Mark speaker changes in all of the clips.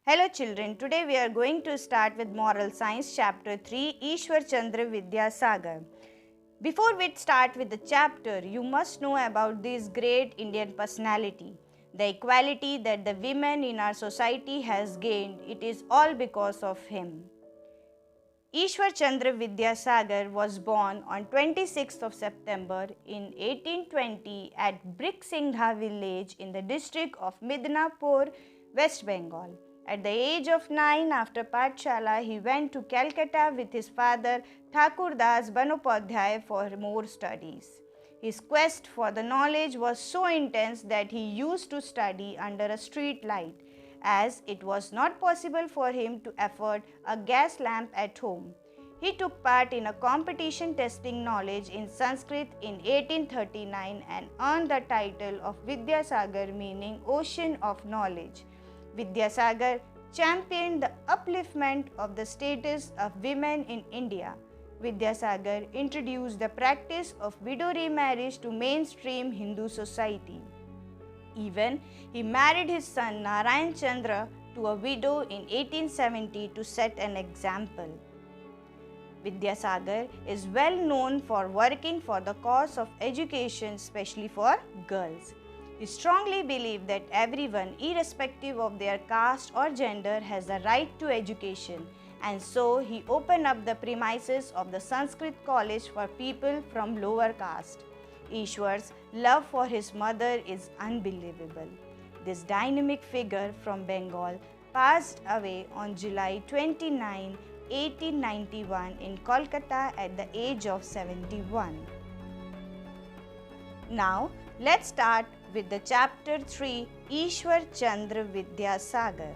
Speaker 1: Hello children, today we are going to start with Moral Science chapter 3 Ishwar Chandra Vidyasagar. Before we start with the chapter, you must know about this great Indian personality. The equality that the women in our society has gained, it is all because of him. Ishwar Chandra Vidyasagar was born on 26th of September in 1820 at Briksingha village in the district of Midnapur, West Bengal. At the age of 9, after Pathshala, he went to Calcutta with his father Thakurdas Bandopadhyay for more studies. His quest for the knowledge was so intense that he used to study under a street light, as it was not possible for him to afford a gas lamp at home. He took part in a competition testing knowledge in Sanskrit in 1839 and earned the title of Vidyasagar, meaning ocean of knowledge. Vidyasagar championed the upliftment of the status of women in India. Vidyasagar introduced the practice of widow remarriage to mainstream Hindu society. Even he married his son Narayan Chandra to a widow in 1870 to set an example. Vidyasagar is well known for working for the cause of education, especially for girls. He strongly believed that everyone, irrespective of their caste or gender, has the right to education, and so he opened up the premises of the Sanskrit college for people from lower caste. Ishwar's love for his mother is unbelievable. This dynamic figure from Bengal passed away on July 29, 1891 in Kolkata at the age of 71. Now, let's start with the chapter 3 Ishwar Chandra Vidyasagar.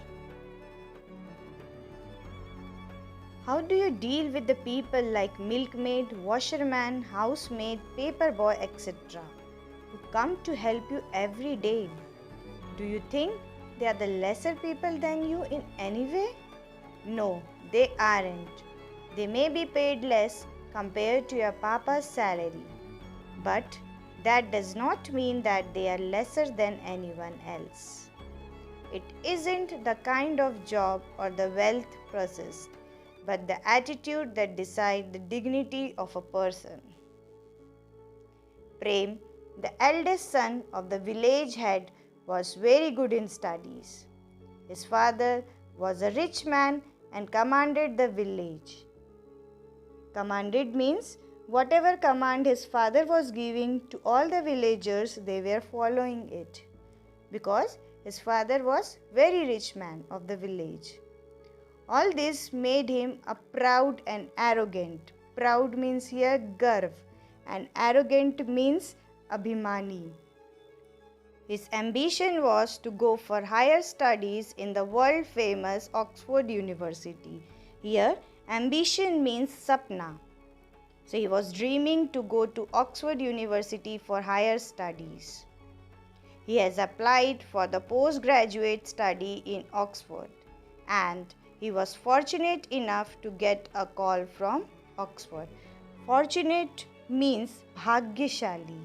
Speaker 1: How do you deal with the people like milkmaid, washerman, housemaid, paper boy, etc., who come to help you every day? Do you think they are the lesser people than you in any way? No, they aren't. They may be paid less compared to your papa's salary, but that does not mean that they are lesser than anyone else. It isn't the kind of job or the wealth possessed, but the attitude that decides the dignity of a person. Prem, the eldest son of the village head, was very good in studies. His father was a rich man and commanded the village. Commanded means whatever command his father was giving to all the villagers, they were following it, because his father was very rich man of the village. All this made him a proud and arrogant. Proud means here garv, and arrogant means abhimani. His ambition was to go for higher studies in the world famous Oxford University. Here, ambition means sapna. So he was dreaming to go to Oxford University for higher studies. He has applied for the postgraduate study in Oxford, and he was fortunate enough to get a call from Oxford. Fortunate means भाग्यशाली.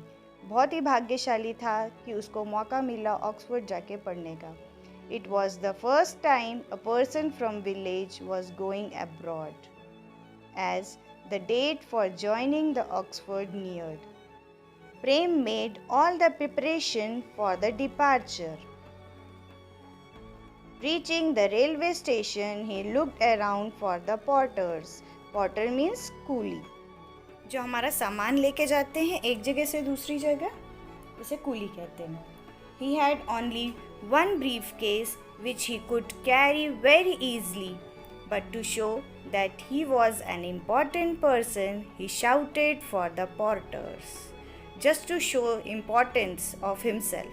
Speaker 1: बहुत ही भाग्यशाली था कि उसको मौका मिला Oxford जाके पढ़ने का. It was the first time a person from village was going abroad, as the date for joining the Oxford neared. Prem made all the preparation for the departure. Reaching the railway station, he looked around for the porters. Porter means coolie. जो हमारा सामान लेके जाते हैं एक जगह से दूसरी जगह, उसे कूली कहते हैं. He had only one briefcase which he could carry very easily, but to show that he was an important person, he shouted for the porters. Just to show importance of himself,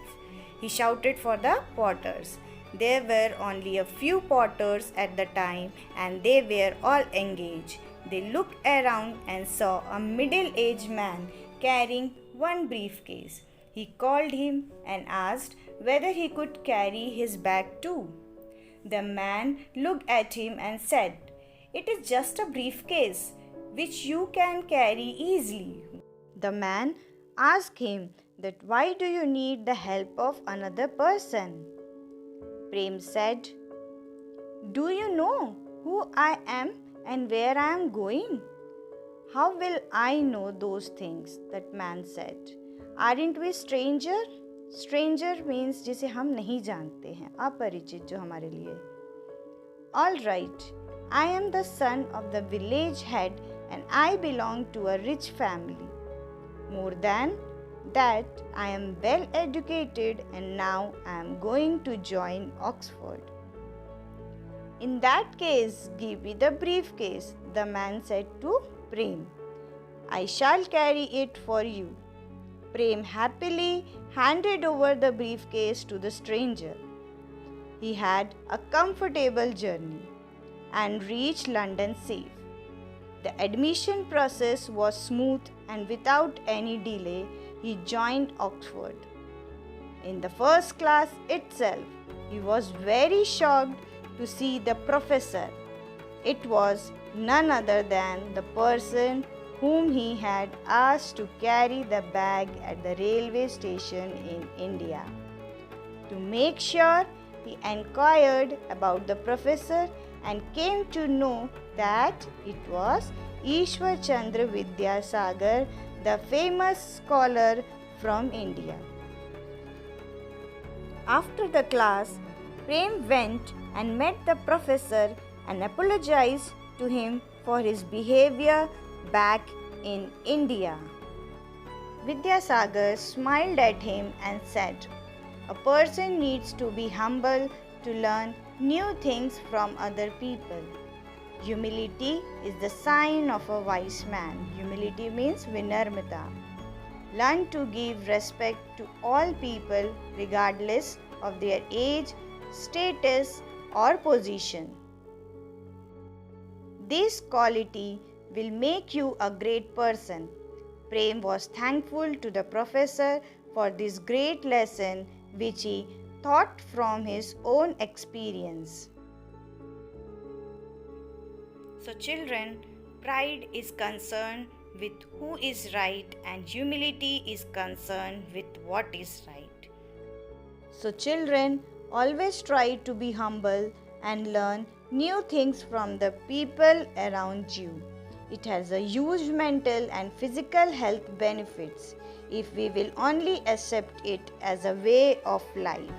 Speaker 1: he shouted for the porters. There were only a few porters at the time, and they were all engaged. They looked around and saw a middle-aged man carrying one briefcase. He called him and asked whether he could carry his bag too. The man looked at him and said, "It is just a briefcase which you can carry easily." The man asked him that why do you need the help of another person? Prem said, Do you know who I am and where I am going? How will I know those things? That man said. Aren't we stranger? Stranger means जिसे हम नहीं जानते हैं, अपरिचित जो हमारे लिए. All right, I am the son of the village head and I belong to a rich family. More than that, I am well educated and now I am going to join Oxford. In that case, give me the briefcase, the man said to Prem. I shall carry it for you. Prem happily handed over the briefcase to the stranger. He had a comfortable journey and reached London safe. The admission process was smooth and without any delay, he joined Oxford. In the first class itself, he was very shocked to see the professor. It was none other than the person whom he had asked to carry the bag at the railway station in India. To make sure, he inquired about the professor and came to know that it was Ishwar Chandra Vidyasagar, the famous scholar from India. After the class, Prem went and met the professor and apologized to him for his behavior back in India. Vidyasagar smiled at him and said, "A person needs to be humble to learn new things from other people. Humility is the sign of a wise man." Humility means vinarmata. Learn to give respect to all people regardless of their age, status, or position. This quality will make you a great person. Prem was thankful to the professor for this great lesson which he taught from his own experience. So children, pride is concerned with who is right and humility is concerned with what is right. So children, always try to be humble and learn new things from the people around you. It has a huge mental and physical health benefits if we will only accept it as a way of life.